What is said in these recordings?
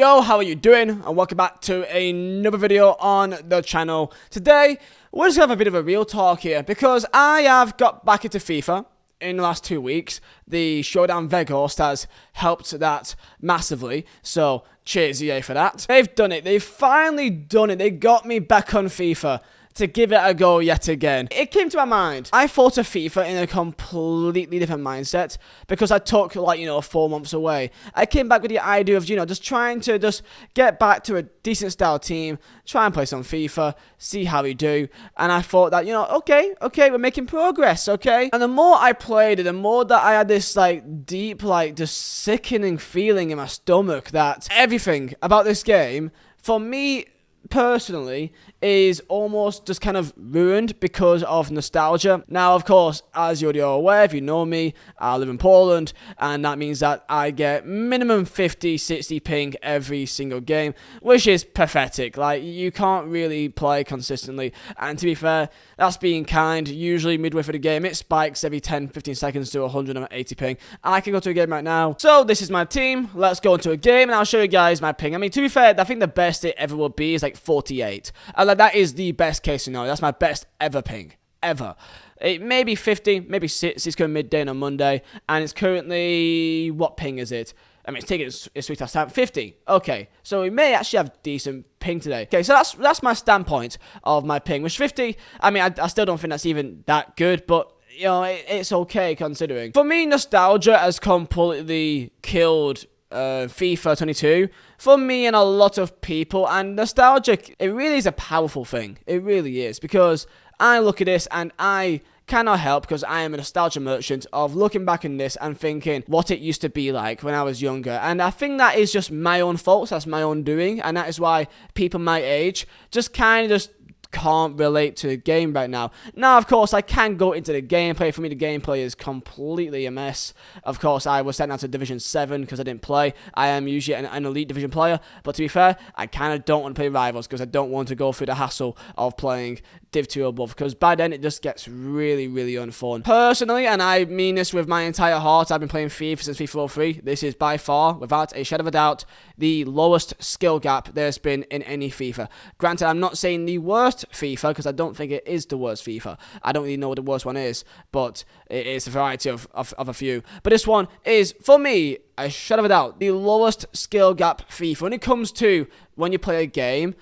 Yo, how are you doing? And welcome back to another video on the channel. Today, we're just gonna have a bit of a real talk here because I have got back into FIFA in the last 2 weeks. The Showdown Veghost has helped that massively, so cheers EA for that. They've done it. They've finally done it. They got me back on FIFA to give it a go yet again. It came to my mind. I thought of FIFA in a completely different mindset because I took 4 months away. I came back with the idea of, just trying to just get back to a decent style team, try and play some FIFA, see how we do. And I thought that, okay, we're making progress, okay? And the more I played it, the more that I had this deep, just sickening feeling in my stomach that everything about this game, for me personally, is almost just kind of ruined because of nostalgia. Now, of course, as you're aware, if you know me, I live in Poland, and that means that I get minimum 50, 60 ping every single game, which is pathetic. You can't really play consistently, and to be fair, that's being kind. Usually midway through the game, it spikes every 10, 15 seconds to 180 ping, and I can go to a game right now. So this is my team. Let's go into a game, and I'll show you guys my ping. I mean, to be fair, I think the best it ever will be is 48. That is the best case scenario. That's my best ever ping. Ever. It may be 50, maybe 6. It's going midday on a Monday. And it's currently... What ping is it? I mean, it's taking its sweet ass time. 50. Okay. So we may actually have decent ping today. Okay, so that's my standpoint of my ping. Which 50, I mean, I still don't think that's even that good. But, it's okay considering. For me, nostalgia has completely killed FIFA 22 for me and a lot of people, and nostalgic, it really is a powerful thing. It really is, because I look at this and I cannot help, because I am a nostalgia merchant, of looking back in this and thinking what it used to be like when I was younger. And I think that is just my own fault. That's my own doing, and that is why people my age just kind of just can't relate to the game right now. Now, of course, I can go into the gameplay. For me, the gameplay is completely a mess. Of course, I was sent down to Division 7 because I didn't play. I am usually an Elite Division player, but to be fair, I kind of don't want to play Rivals because I don't want to go through the hassle of playing Div 2 or above, because by then it just gets really, really unfun. Personally, and I mean this with my entire heart, I've been playing FIFA since FIFA 03. This is by far, without a shadow of a doubt, the lowest skill gap there's been in any FIFA. Granted, I'm not saying the worst FIFA, because I don't think it is the worst FIFA. I don't really know what the worst one is, but it's a variety of a few. But this one is, for me, a shadow of a doubt, the lowest skill gap FIFA. When it comes to when you play a game,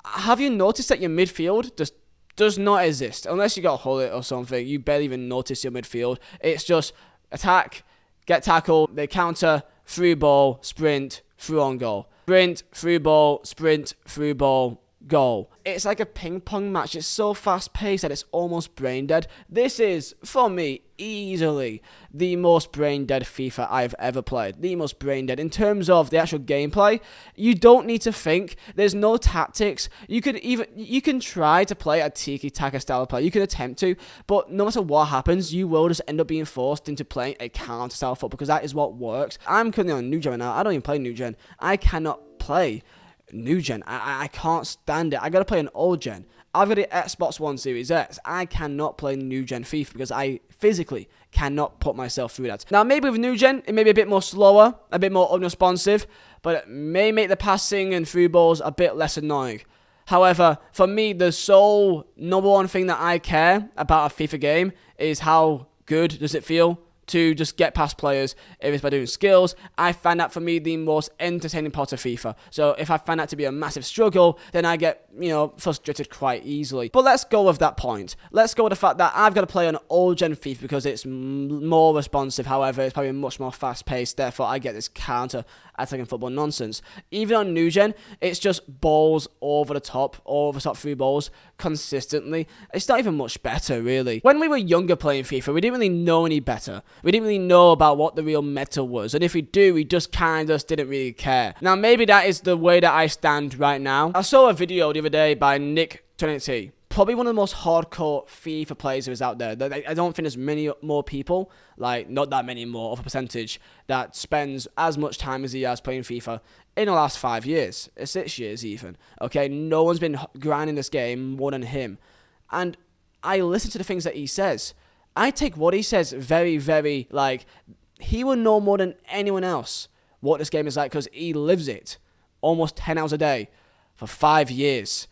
have you noticed that your midfield just does not exist? Unless you got Hullet or something, you barely even notice your midfield. It's just attack, get tackled, they counter, through ball, sprint, through on goal. Sprint, through ball, sprint, through ball, goal. It's like a ping pong match. It's so fast paced that it's almost brain dead. This is, for me, easily the most brain dead FIFA I've ever played. The most brain dead. In terms of the actual gameplay, you don't need to think. There's no tactics. You can try to play a tiki-taka style of play. You can attempt to, but no matter what happens, you will just end up being forced into playing a counter style football, because that is what works. I'm currently on New Gen right now. I don't even play New Gen. I cannot play New Gen. I can't stand it. I gotta play an old gen. I've got the Xbox One Series X. I cannot play New Gen FIFA because I physically cannot put myself through that. Now, maybe with New Gen, it may be a bit more slower, a bit more unresponsive, but it may make the passing and through balls a bit less annoying. However, for me, the sole number one thing that I care about a FIFA game is how good does it feel to just get past players. If it's by doing skills, I find that for me the most entertaining part of FIFA. So if I find that to be a massive struggle, then I get, frustrated quite easily. But let's go with that point. Let's go with the fact that I've got to play an old gen FIFA because it's more responsive. However, it's probably much more fast paced. Therefore, I get this counter attacking football nonsense. Even on new gen, it's just balls over the top through balls consistently. It's not even much better, really. When we were younger playing FIFA, we didn't really know any better. We didn't really know about what the real meta was, and if we do, we just kind of didn't really care. Now, maybe that is the way that I stand right now. I saw a video the other day by Nick 20T. Probably one of the most hardcore FIFA players who is out there. I don't think there's many more people, not that many more of a percentage, that spends as much time as he has playing FIFA in the last 5 years, 6 years even. Okay, no one's been grinding this game more than him. And I listen to the things that he says. I take what he says very, very, he will know more than anyone else what this game is like because he lives it. almost 10 hours a day for 5 years.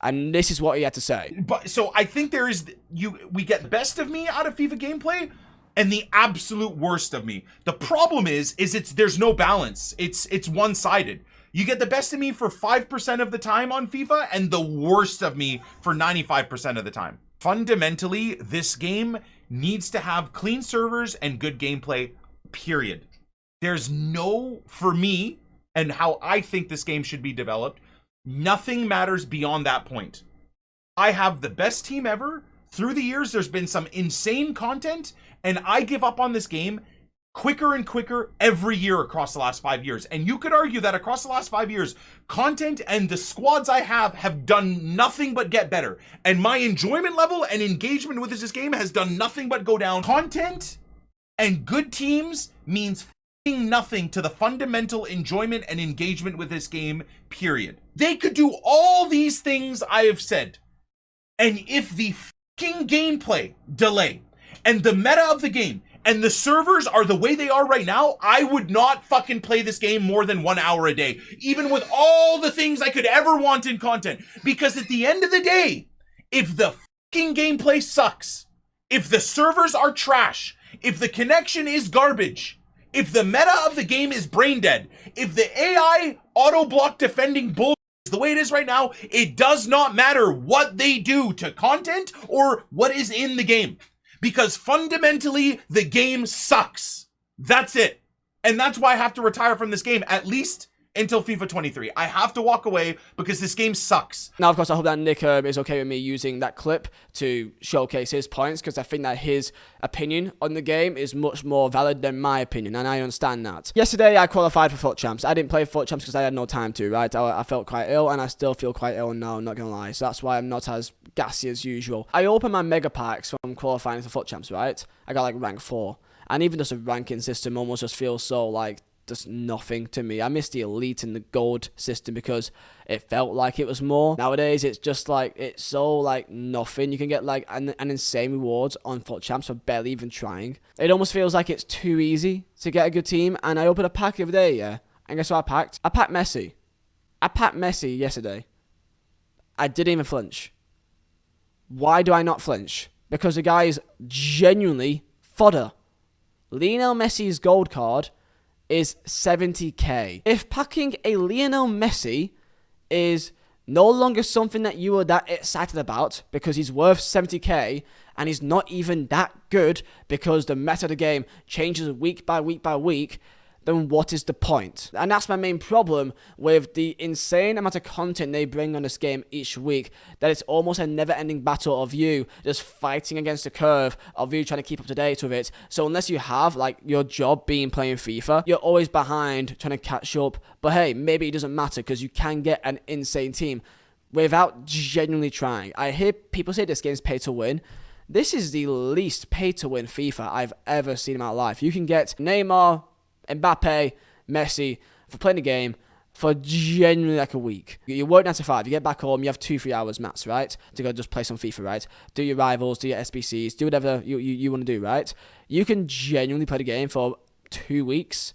And this is what he had to say. But so I think we get the best of me out of FIFA gameplay and the absolute worst of me. The problem is there's no balance. It's one-sided. You get the best of me for 5% of the time on FIFA and the worst of me for 95% of the time. Fundamentally, this game needs to have clean servers and good gameplay, period. There's no, for me, and how I think this game should be developed, nothing matters beyond that point. I have the best team ever. Through the years, there's been some insane content, and I give up on this game quicker and quicker every year across the last 5 years. And you could argue that across the last 5 years, content and the squads I have done nothing but get better. And my enjoyment level and engagement with this game has done nothing but go down. Content and good teams means nothing to the fundamental enjoyment and engagement with this game, period. They could do all these things I have said, and if the fucking gameplay delay and the meta of the game and the servers are the way they are right now, I would not fucking play this game more than 1 hour a day, even with all the things I could ever want in content. Because at the end of the day, if the fucking gameplay sucks, if the servers are trash, if the connection is garbage, if the meta of the game is brain dead, if the AI auto block defending bull is the way it is right now, it does not matter what they do to content or what is in the game. Because fundamentally, the game sucks. That's it. And that's why I have to retire from this game, at least until FIFA 23. I have to walk away because this game sucks. Now, of course, I hope that Nick is okay with me using that clip to showcase his points, because I think that his opinion on the game is much more valid than my opinion, and I understand that. Yesterday, I qualified for FUT Champs. I didn't play FUT Champs because I had no time to, right? I felt quite ill, and I still feel quite ill now, I'm not going to lie. So that's why I'm not as gassy as usual. I opened my mega packs from qualifying for FUT Champs, right? I got like rank 4. And even just a ranking system almost just feels so like just nothing to me. I miss the elite and the gold system because it felt like it was more. Nowadays, it's just like, it's so like nothing. You can get like an insane rewards on FUT Champs for barely even trying. It almost feels like it's too easy to get a good team. And I opened a pack the other day, yeah. And guess what I packed? I packed Messi. I packed Messi yesterday. I didn't even flinch. Why do I not flinch? Because the guy is genuinely fodder. Lionel Messi's gold card is 70k. If packing a Lionel Messi is no longer something that you are that excited about because he's worth 70k and he's not even that good because the meta of the game changes week by week by week, then what is the point? And that's my main problem with the insane amount of content they bring on this game each week, that it's almost a never-ending battle of you just fighting against the curve of you trying to keep up to date with it. So unless you have like your job being playing FIFA, you're always behind trying to catch up. But hey, maybe it doesn't matter because you can get an insane team without genuinely trying. I hear people say this game's pay to win. This is the least pay to win FIFA I've ever seen in my life. You can get Neymar, Mbappe, Messi for playing the game for genuinely like a week. You work 9 to 5, you get back home, you have 2-3 hours max, right? To go just play some FIFA, right? Do your rivals, do your SBCs, do whatever you want to do, right? You can genuinely play the game for 2 weeks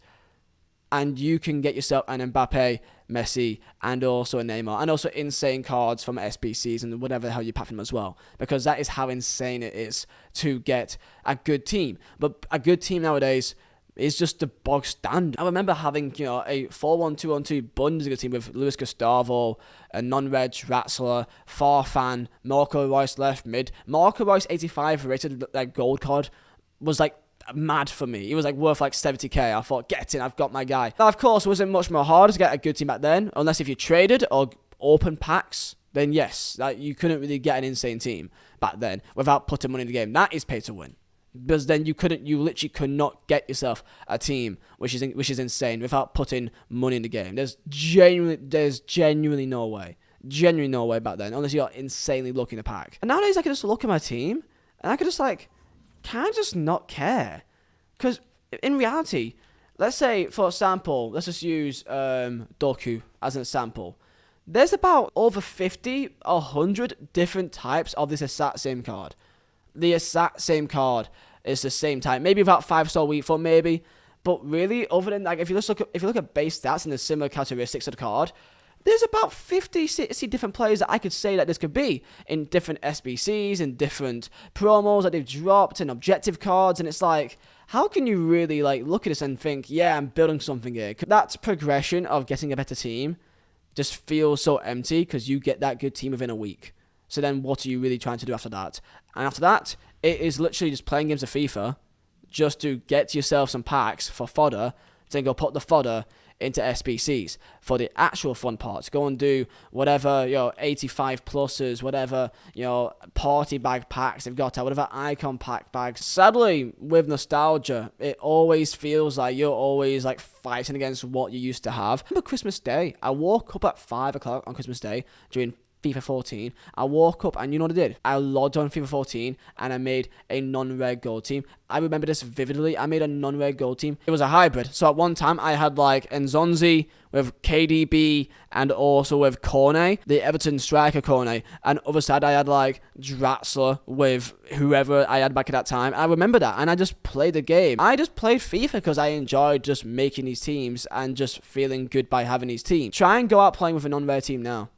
and you can get yourself an Mbappe, Messi, and also a Neymar, and also insane cards from SBCs and whatever the hell you pack them as well, because that is how insane it is to get a good team. But a good team nowadays is just the bog standard. I remember having, a 4-1-2-on-2 Bundesliga team with Luis Gustavo, a non-reg Ratzler, Farfan, Marco Reus left mid. Marco Reus 85 rated like gold card was like mad for me. He was like worth like 70k. I thought, get in, I've got my guy. Now, of course, it wasn't much more hard to get a good team back then, unless if you traded or open packs. Then yes, like you couldn't really get an insane team back then without putting money in the game. That is pay to win. Because then you literally could not get yourself a team, which is insane, without putting money in the game. There's genuinely no way back then, unless you're insanely lucky in the pack. And nowadays I can just look at my team and I could just like kind of just not care, because in reality, let's say for example, let's just use Doku as an example. There's about over 50 or 100 different types of this exact same card. The exact same card is the same type. Maybe about 5-star weak foot, maybe. But really, other than like, if you look at base stats and the similar characteristics of the card, there's about 50, 60 different players that I could say that this could be in different SBCs and different promos that they've dropped and objective cards. And it's like, how can you really like look at this and think, yeah, I'm building something here? That progression of getting a better team just feels so empty because you get that good team within a week. So then what are you really trying to do after that? And after that, it is literally just playing games of FIFA just to get yourself some packs for fodder, then go put the fodder into SBCs for the actual fun parts. Go and do whatever, 85 pluses, whatever, party bag packs they've got out, whatever icon pack bags. Sadly, with nostalgia, it always feels like you're always like fighting against what you used to have. Remember Christmas Day? I woke up at 5 o'clock on Christmas Day during FIFA 14. I woke up and you know what I did? I logged on FIFA 14 and I made a non-rare gold team. I remember this vividly. I made a non-rare gold team. It was a hybrid. So at one time I had like Nzonzi with KDB and also with Cornet, the Everton striker Cornet. And other side I had like Draxler with whoever I had back at that time. I remember that and I just played the game. I just played FIFA because I enjoyed just making these teams and just feeling good by having these teams. Try and go out playing with a non-rare team now.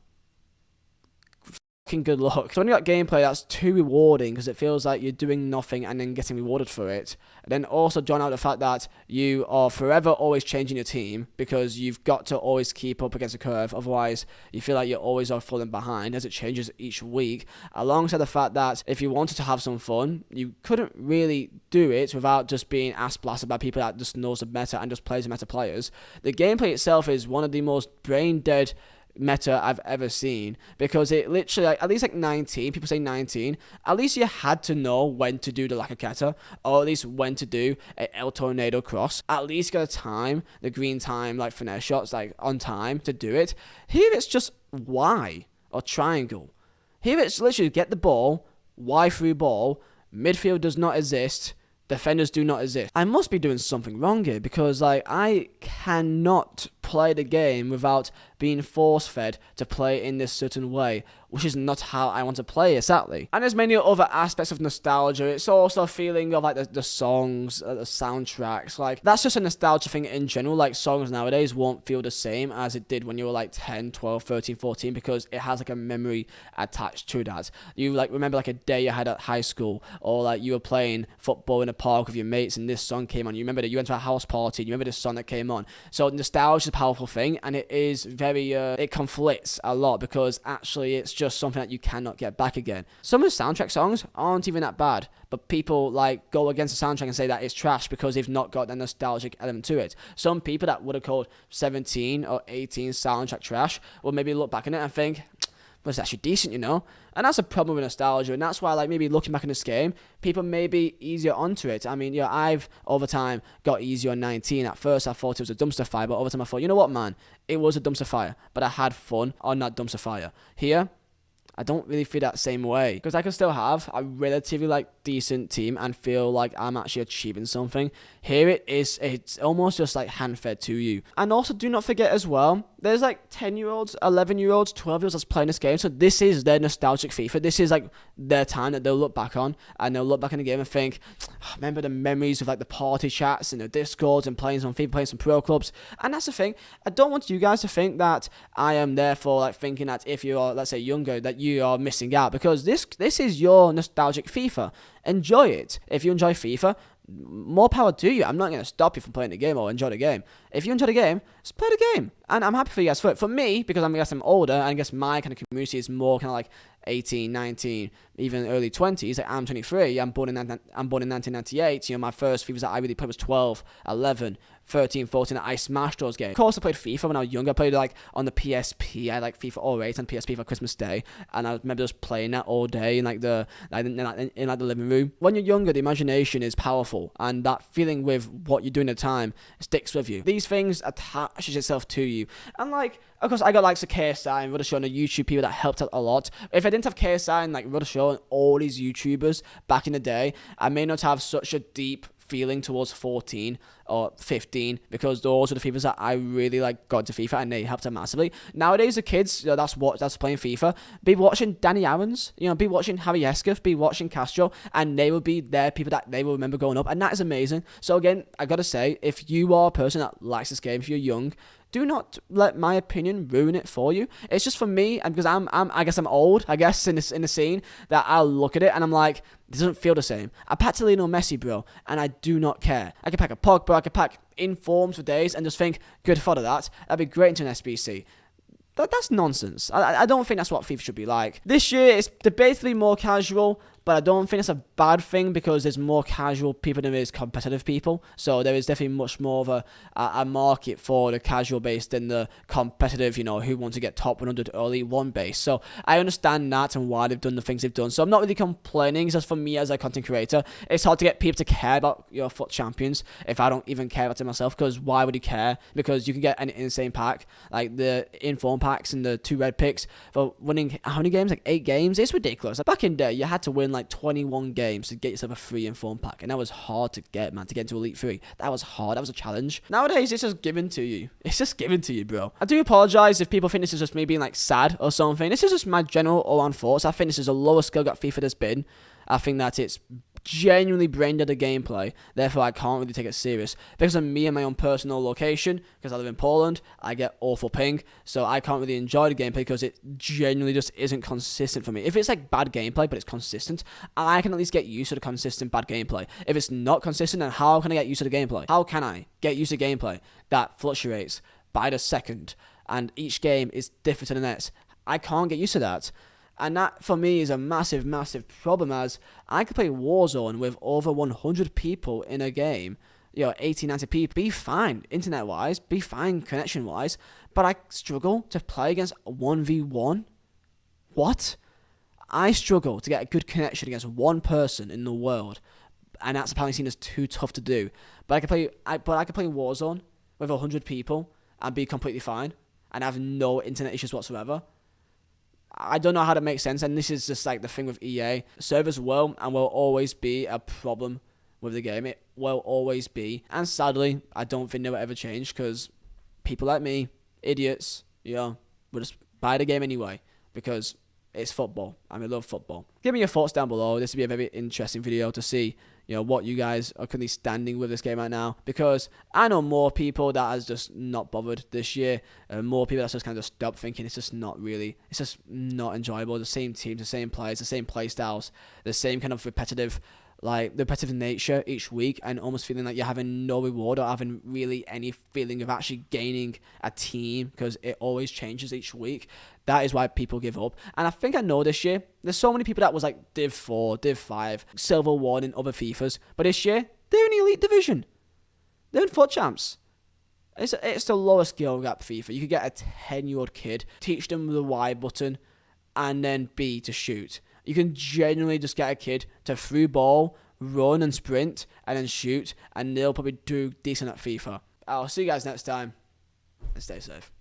Good luck. So when you got gameplay that's too rewarding because it feels like you're doing nothing and then getting rewarded for it. And then also join out the fact that you are forever always changing your team because you've got to always keep up against the curve. Otherwise, you feel like you're always falling behind as it changes each week. Alongside the fact that if you wanted to have some fun, you couldn't really do it without just being ass blasted by people that just knows the meta and just plays the meta players. The gameplay itself is one of the most brain dead meta I've ever seen because it literally at least 19 people say 19 at least you had to know when to do the Lakaketa or at least when to do a El Tornado cross, at least get a time, the green time like finesse shots like on time to do it. Here it's just Y or triangle. Here it's literally get the ball, Y through ball, midfield does not exist, defenders do not exist. I must be doing something wrong here because like I cannot play the game without being force-fed to play in this certain way, which is not how I want to play it, sadly. And there's many other aspects of nostalgia. It's also a feeling of like the songs, the soundtracks. Like that's just a nostalgia thing in general. Like songs nowadays won't feel the same as it did when you were like 10, 12, 13, 14 because it has like a memory attached to that. You like remember like a day you had at high school or like you were playing football in a park with your mates and this song came on. You remember that you went to a house party and you remember this song that came on. So nostalgia is a powerful thing and it is very it conflicts a lot because actually it's just something that you cannot get back again. Some of the soundtrack songs aren't even that bad, but people like go against the soundtrack and say that it's trash because they've not got that nostalgic element to it. Some people that would have called 17 or 18 soundtrack trash will maybe look back on it and think, but it's actually decent, And that's a problem with nostalgia, and that's why, like, maybe looking back in this game, people may be easier onto it. I mean, I've, over time, got easier on 19. At first, I thought it was a dumpster fire, but over time, I thought, you know what, man? It was a dumpster fire, but I had fun on that dumpster fire. Here, I don't really feel that same way because I can still have a relatively decent team and feel like I'm actually achieving something. Here it's almost just like hand-fed to you. And also do not forget as well, there's 10-year-olds, 11-year-olds, 12-year-olds that's playing this game. So this is their nostalgic FIFA. This is their time that they'll look back on and they'll look back in the game and think, oh, remember the memories of the party chats and the discords and playing some FIFA, playing some pro clubs. And that's the thing. I don't want you guys to think that I am therefore thinking that if you are, let's say, younger, that you are missing out because this is your nostalgic FIFA. Enjoy it. If you enjoy FIFA, more power to you. I'm not going to stop you from playing the game or enjoy the game. If you enjoy the game, just play the game. And I'm happy for you guys for it. For me, because I'm older, and I guess my kind of community is more kind of 18, 19, even early 20s. I'm 23. I'm born in 1998. My first FIFAs that I really played was 12, 11, 13, 14. I smashed those games. Of course, I played FIFA when I was younger. I played on the PSP. I had FIFA 08 on PSP for Christmas Day, and I remember just playing that all day in the living room. When you're younger, the imagination is powerful, and that feeling with what you're doing at the time sticks with you. These things attaches itself to you, and of course, I got likes of KSI and Rudder Show and the YouTube people that helped out a lot. If I didn't have KSI and Rudder Show and all these YouTubers back in the day, I may not have such a deep feeling towards 14 or 15 because those are the FIFAs that I really like got to FIFA and they helped out massively. Nowadays, the kids that's playing FIFA be watching Danny Aaron's, be watching Harry Escuff, be watching Castro, and they will be their people that they will remember growing up, and that is amazing. So again, I gotta say, if you are a person that likes this game, if you're young, do not let my opinion ruin it for you. It's just for me, and because I guess I'm old, I guess in the scene, that I'll look at it and I'm like, this doesn't feel the same. I packed a Lionel Messi, bro, and I do not care. I can pack a Pogba, I can pack informs for days and just think, good for that. That'd be great into an SBC. That's nonsense. I don't think that's what FIFA should be like. This year, it's debatably more casual, but I don't think it's a bad thing because there's more casual people than there is competitive people. So there is definitely much more of a market for the casual base than the competitive, who want to get top 100 early one base. So I understand that and why they've done the things they've done. So I'm not really complaining. It's just for me as a content creator, it's hard to get people to care about your FUT champions if I don't even care about it myself, because why would you care? Because you can get an insane pack, like the inform packs and the 2 red picks for winning how many games? Like 8 games? It's ridiculous. Like back in the day, you had to win like 21 games to get yourself a free inform pack, and that was hard to get, man. To get into Elite 3, that was hard. That was a challenge. Nowadays, it's just given to you. It's just given to you, bro. I do apologize if people think this is just me being like sad or something. This is just my general all-round thoughts. I think this is the lowest skill gap FIFA there's been. I think that it's genuinely brain dead the gameplay, therefore I can't really take it serious. Because of me and my own personal location, because I live in Poland, I get awful ping, so I can't really enjoy the gameplay because it genuinely just isn't consistent for me. If it's like bad gameplay but it's consistent, I can at least get used to the consistent bad gameplay. If it's not consistent, then how can I get used to the gameplay? How can I get used to gameplay that fluctuates by the second and each game is different to the next? I can't get used to that. And that, for me, is a massive, massive problem, as I could play Warzone with over 100 people in a game, 80, 90 people, be fine internet-wise, be fine connection-wise, but I struggle to play against 1v1? What? I struggle to get a good connection against one person in the world, and that's apparently seen as too tough to do. But I could play Warzone with 100 people and be completely fine, and have no internet issues whatsoever. I don't know how to make sense, and this is just like the thing with EA. Servers will and will always be a problem with the game. It will always be, and sadly, I don't think they will ever change because people like me, idiots, will just buy the game anyway because it's football, and we love football. Give me your thoughts down below. This will be a very interesting video to see, what you guys are currently standing with this game right now, because I know more people that has just not bothered this year, more people that's just kind of stopped thinking. It's just not enjoyable. The same teams, the same players, the same play styles, the same kind of repetitive nature each week, and almost feeling like you're having no reward or having really any feeling of actually gaining a team because it always changes each week. That is why people give up. And I think I know this year, there's so many people that was like Div 4, Div 5, Silver 1 in other FIFAs, but this year, they're in the Elite Division. They're in FUT Champs. It's the lowest skill gap FIFA. You could get a 10-year-old kid, teach them the Y button, and then B to shoot. You can genuinely just get a kid to through ball, run and sprint, and then shoot, and they'll probably do decent at FIFA. I'll see you guys next time, and stay safe.